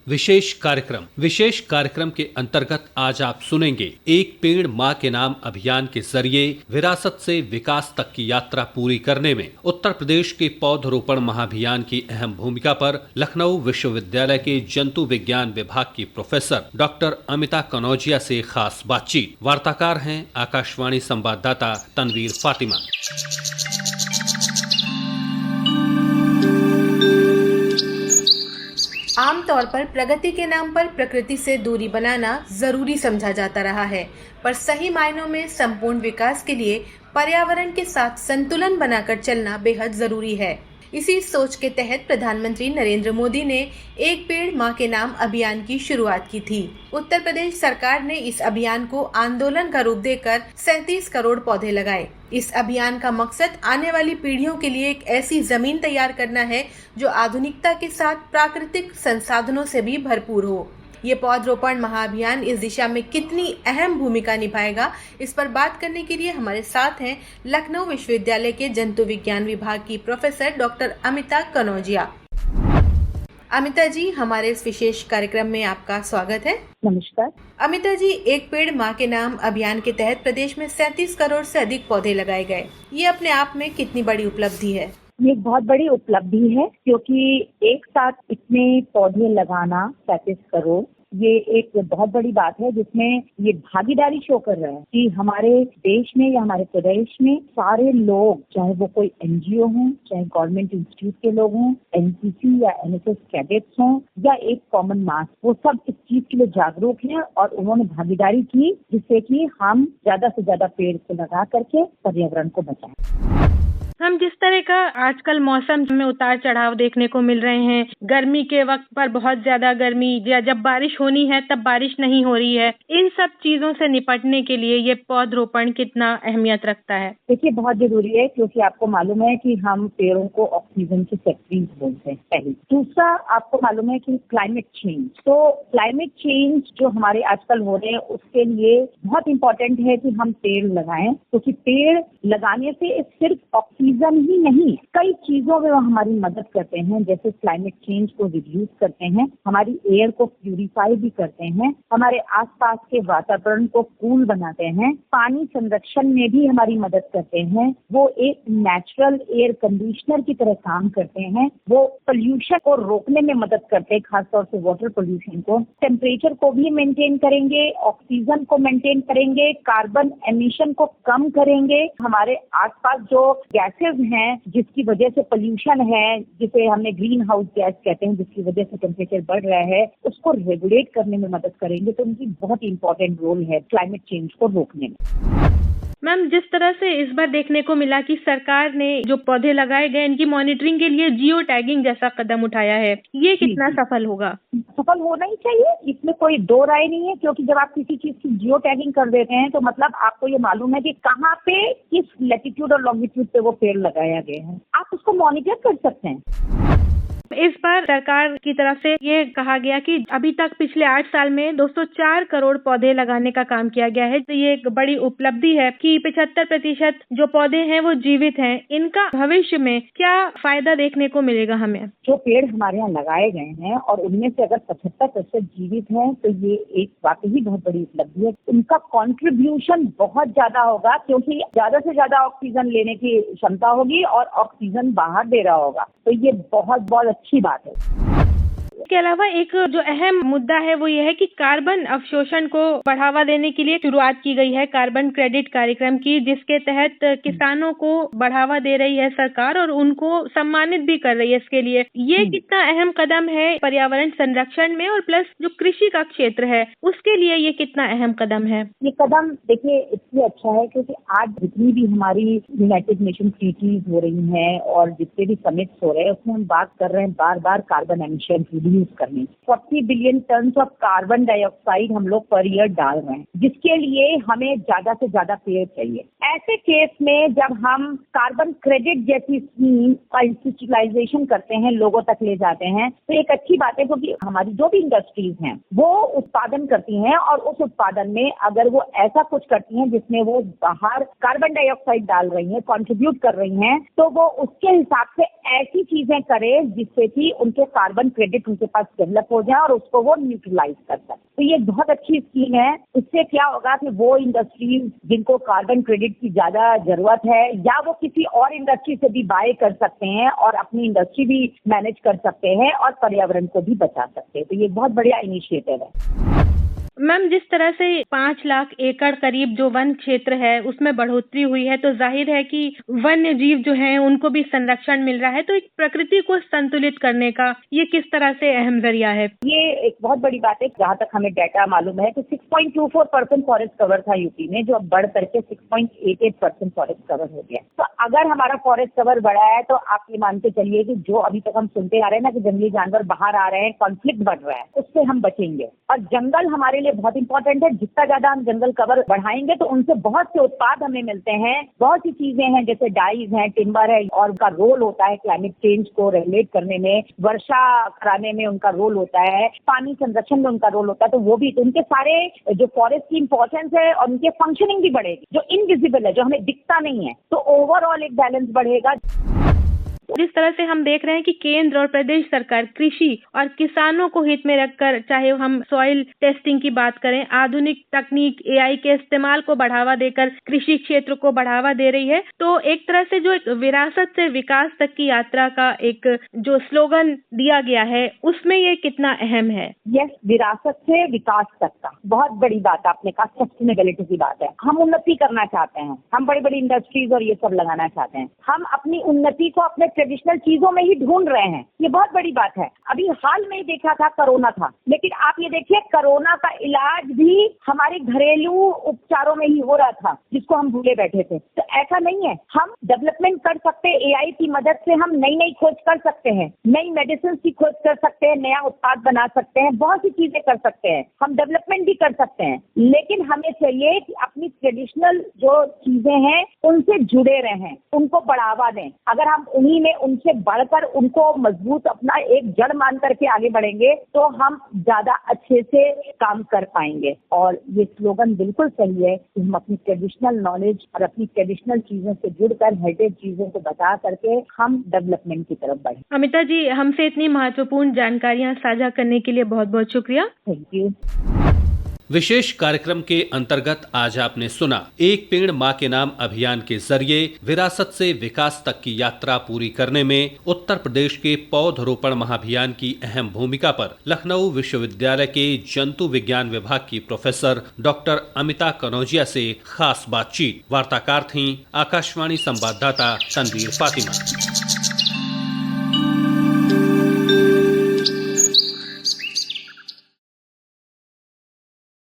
विशेष कार्यक्रम के अंतर्गत आज आप सुनेंगे एक पेड़ माँ के नाम अभियान के जरिए विरासत से विकास तक की यात्रा पूरी करने में उत्तर प्रदेश के पौधरोपण महाअभियान की अहम भूमिका पर लखनऊ विश्वविद्यालय के जंतु विज्ञान विभाग की प्रोफेसर डॉक्टर अमिता कनौजिया से खास बातचीत। वार्ताकार हैं आकाशवाणी संवाददाता तनवीर फातिमा। आमतौर पर प्रगति के नाम पर प्रकृति से दूरी बनाना जरूरी समझा जाता रहा है, पर सही मायनों में संपूर्ण विकास के लिए पर्यावरण के साथ संतुलन बनाकर चलना बेहद जरूरी है। इसी सोच के तहत प्रधानमंत्री नरेंद्र मोदी ने एक पेड़ माँ के नाम अभियान की शुरुआत की थी। उत्तर प्रदेश सरकार ने इस अभियान को आंदोलन का रूप देकर 37 करोड़ पौधे लगाए। इस अभियान का मकसद आने वाली पीढ़ियों के लिए एक ऐसी जमीन तैयार करना है जो आधुनिकता के साथ प्राकृतिक संसाधनों से भी भरपूर हो। ये पौधरोपण महाअभियान इस दिशा में कितनी अहम भूमिका निभाएगा, इस पर बात करने के लिए हमारे साथ हैं लखनऊ विश्वविद्यालय के जंतु विज्ञान विभाग की प्रोफेसर डॉक्टर अमिता कनौजिया। अमिता जी, हमारे इस विशेष कार्यक्रम में आपका स्वागत है। नमस्कार। अमिता जी, एक पेड़ माँ के नाम अभियान के तहत प्रदेश में 37 करोड़ से अधिक पौधे लगाए गए। ये अपने आप में कितनी बड़ी उपलब्धि है? ये एक बहुत बड़ी उपलब्धि है, क्योंकि एक साथ इतने पौधे लगाना 37 करोड़ ये एक बहुत बड़ी बात है, जिसमें ये भागीदारी शो कर रहा है कि हमारे देश में या हमारे प्रदेश में सारे लोग, चाहे वो कोई एनजीओ हों, चाहे गवर्नमेंट इंस्टीट्यूट के लोग हों, एनसीसी या एनएसएस कैडेट्स हों या एक कॉमन मास, वो सब इस चीज के लिए जागरूक हैं और उन्होंने भागीदारी की, जिससे कि हम ज्यादा से ज्यादा पेड़ को लगा करके पर्यावरण को बचाएं। हम जिस तरह का आजकल मौसम में उतार चढ़ाव देखने को मिल रहे हैं, गर्मी के वक्त पर बहुत ज्यादा गर्मी या जब बारिश होनी है तब बारिश नहीं हो रही है, इन सब चीजों से निपटने के लिए ये पौधरोपण कितना अहमियत रखता है? देखिए, बहुत जरूरी है, क्योंकि आपको मालूम है कि हम पेड़ों को ऑक्सीजन की फैक्ट्रीज बोलते हैं पहले। दूसरा, आपको मालूम है कि क्लाइमेट चेंज, तो क्लाइमेट चेंज जो हमारे आजकल हो रहे हैं उसके लिए बहुत इम्पोर्टेंट है कि हम पेड़ लगाएं, क्योंकि पेड़ लगाने से सिर्फ ऑक्सीजन ही नहीं, कई चीजों में वो हमारी मदद करते हैं, जैसे क्लाइमेट चेंज को रिड्यूस करते हैं, हमारी एयर को प्यूरिफाई भी करते हैं, हमारे आसपास के वातावरण को कूल बनाते हैं, पानी संरक्षण में भी हमारी मदद करते हैं, वो एक नेचुरल एयर कंडीशनर की तरह काम करते हैं, वो पोल्यूशन को रोकने में मदद करते हैं, खासतौर से वाटर पोल्यूशन को, टेम्परेचर को भी मेंटेन करेंगे, ऑक्सीजन को मेंटेन करेंगे, कार्बन एमिशन को कम करेंगे, हमारे आसपास जो गैसेज हैं जिसकी वजह से पोल्यूशन है, जिसे हमने ग्रीन हाउस गैस कहते हैं, जिसकी वजह से टेम्परेचर बढ़ रहा है, उसको रेगुलेट करने में मदद करेंगे। तो उनकी बहुत इंपॉर्टेंट रोल है क्लाइमेट चेंज को रोकने में। मैम, जिस तरह से इस बार देखने को मिला कि सरकार ने जो पौधे लगाए गए इनकी मॉनिटरिंग के लिए जियो टैगिंग जैसा कदम उठाया है, ये कितना सफल होगा? सफल होना ही चाहिए, इसमें कोई दो राय नहीं है, क्योंकि जब आप किसी चीज की जियो टैगिंग कर देते हैं तो मतलब आपको ये मालूम है कि कहाँ पे, किस लैटिट्यूड और लॉन्गिट्यूड पे वो पेड़ लगाया गया है, आप उसको मॉनिटर कर सकते हैं। इस बार सरकार की तरफ से ये कहा गया कि अभी तक पिछले 8 साल में 204 करोड़ पौधे लगाने का काम किया गया है। तो ये एक बड़ी उपलब्धि है कि 75% जो पौधे हैं वो जीवित हैं। इनका भविष्य में क्या फायदा देखने को मिलेगा हमें? जो पेड़ हमारे यहाँ लगाए गए हैं और उनमें से अगर 75% जीवित हैं तो ये एक वाकई बहुत बड़ी उपलब्धि है। उनका कॉन्ट्रीब्यूशन बहुत ज्यादा होगा, क्योंकि ज्यादा से ज्यादा ऑक्सीजन लेने की क्षमता होगी और ऑक्सीजन बाहर दे रहा होगा, तो ये बहुत अच्छी बात है। इसके अलावा एक जो अहम मुद्दा है वो ये है कि कार्बन अवशोषण को बढ़ावा देने के लिए शुरुआत की गई है कार्बन क्रेडिट कार्यक्रम की, जिसके तहत किसानों को बढ़ावा दे रही है सरकार और उनको सम्मानित भी कर रही है इसके लिए। ये कितना अहम कदम है पर्यावरण संरक्षण में, और प्लस जो कृषि का क्षेत्र है उसके लिए ये कितना अहम कदम है? ये कदम देखिए इसलिए अच्छा है क्योंकि आज जितनी भी हमारी यूनाइटेड नेशन ट्रीटीज हो रही हैं और जितने भी समिट्स हो रहे हैं उसमें हम बात कर रहे हैं बार बार कार्बन एमिशन रिड्यूस करने। 40 billion ton of carbon dioxide हम लोग पर ईयर डाल रहे हैं, जिसके लिए हमें ज्यादा से ज्यादा पेड़ चाहिए। ऐसे केस में जब हम कार्बन क्रेडिट जैसी स्कीम का इंस्टीट्यूशनलाइजेशन करते हैं, लोगों तक ले जाते हैं, तो एक अच्छी बात है, क्योंकि हमारी जो भी इंडस्ट्रीज हैं वो उत्पादन करती हैं और उस उत्पादन में अगर वो ऐसा कुछ करती हैं जिसमें वो बाहर कार्बन डाइऑक्साइड डाल रही हैं, कंट्रीब्यूट कर रही हैं, तो वो उसके हिसाब से ऐसी चीजें करें जिससे कि उनके कार्बन क्रेडिट उनके पास डेवलप हो जाए और उसको वो न्यूट्रलाइज कर सकें। तो ये बहुत अच्छी स्कीम है। इससे क्या होगा कि वो इंडस्ट्रीज जिनको कार्बन क्रेडिट की ज्यादा जरूरत है या वो किसी और इंडस्ट्री से भी बाय कर सकते हैं और अपनी इंडस्ट्री भी मैनेज कर सकते हैं और पर्यावरण को भी बचा सकते हैं। तो ये बहुत बढ़िया इनिशिएटिव है। मैम, जिस तरह से 5 लाख एकड़ करीब जो वन क्षेत्र है उसमें बढ़ोतरी हुई है, तो जाहिर है कि वन्य जीव जो हैं उनको भी संरक्षण मिल रहा है। तो एक प्रकृति को संतुलित करने का ये किस तरह से अहम जरिया है? ये एक बहुत बड़ी बात है। जहाँ तक हमें डाटा मालूम है कि 6.24% फॉरेस्ट कवर था यूपी में, जो अब बढ़ करके 6.88% फॉरेस्ट कवर हो गया। तो अगर हमारा फॉरेस्ट कवर बढ़ा है तो आप ये मानते चलिए कि जो अभी तक हम सुनते आ रहे हैं ना कि जंगली जानवर बाहर आ रहे हैं, कॉन्फ्लिक्ट बढ़ रहा है, उससे हम बचेंगे। और जंगल हमारे लिए बहुत इंपॉर्टेंट है। जितना ज्यादा हम जंगल कवर बढ़ाएंगे तो उनसे बहुत से उत्पाद हमें मिलते हैं। बहुत सी चीजें हैं जैसे डाइज है, टिम्बर है, और उनका रोल होता है क्लाइमेट चेंज को रेगुलेट करने में, वर्षा कराने में उनका रोल होता है, पानी संरक्षण में उनका रोल होता है। तो वो भी, तो उनके सारे जो फॉरेस्ट की इंपॉर्टेंस है और उनके फंक्शनिंग भी बढ़ेगी, जो इनविजिबल है, जो हमें दिखता नहीं है। तो ओवरऑल एक बैलेंस बढ़ेगा। जिस तरह से हम देख रहे हैं कि केंद्र और प्रदेश सरकार कृषि और किसानों को हित में रखकर, चाहे हम सॉइल टेस्टिंग की बात करें, आधुनिक तकनीक एआई के इस्तेमाल को बढ़ावा देकर कृषि क्षेत्र को बढ़ावा दे रही है। तो एक तरह से जो एक विरासत से विकास तक की यात्रा का एक जो स्लोगन दिया गया है, उसमें ये कितना अहम है? यस, विरासत से विकास तक का बहुत बड़ी बात आपने कहा। सस्टेनेबिलिटी की बात है। हम उन्नति करना चाहते हैं, हम बड़ी बड़ी इंडस्ट्रीज और ये सब लगाना चाहते हैं। हम अपनी उन्नति को अपने ट्रेडिशनल चीजों में ही ढूंढ रहे हैं। ये बहुत बड़ी बात है। अभी हाल में ही देखा था, कोरोना था, लेकिन आप ये देखिए कोरोना का इलाज भी हमारे घरेलू उपचारों में ही हो रहा था, जिसको हम भूले बैठे थे। तो ऐसा नहीं है, हम डेवलपमेंट कर सकते हैं। एआई की मदद से हम नई नई खोज कर सकते हैं, नई मेडिसिन की खोज कर सकते हैं, नया उत्पाद बना सकते हैं, बहुत सी चीजें कर सकते हैं, हम डेवलपमेंट भी कर सकते हैं। लेकिन हमें चाहिए कि अपनी ट्रेडिशनल जो चीजें हैं उनसे जुड़े रहें, उनको बढ़ावा दें। अगर हम उन्हीं में उनसे बढ़कर उनको मजबूत अपना एक जड़ मान करके आगे बढ़ेंगे तो हम ज्यादा अच्छे से काम कर पाएंगे। और ये स्लोगन बिल्कुल सही है कि हम अपनी ट्रेडिशनल नॉलेज और अपनी ट्रेडिशनल चीजों से जुड़कर हेरिटेज चीजों को बचा करके हम डेवलपमेंट की तरफ बढ़े। अमिता जी, हमसे इतनी महत्वपूर्ण जानकारियां साझा करने के लिए बहुत बहुत शुक्रिया। Thank you. विशेष कार्यक्रम के अंतर्गत आज आपने सुना एक पेड़ मां के नाम अभियान के जरिए विरासत से विकास तक की यात्रा पूरी करने में उत्तर प्रदेश के पौधरोपण महाअभियान की अहम भूमिका पर लखनऊ विश्वविद्यालय के जंतु विज्ञान विभाग की प्रोफेसर डॉक्टर अमिता कनौजिया से खास बातचीत। वार्ताकार थीं आकाशवाणी संवाददाता तनवीर फातिमा।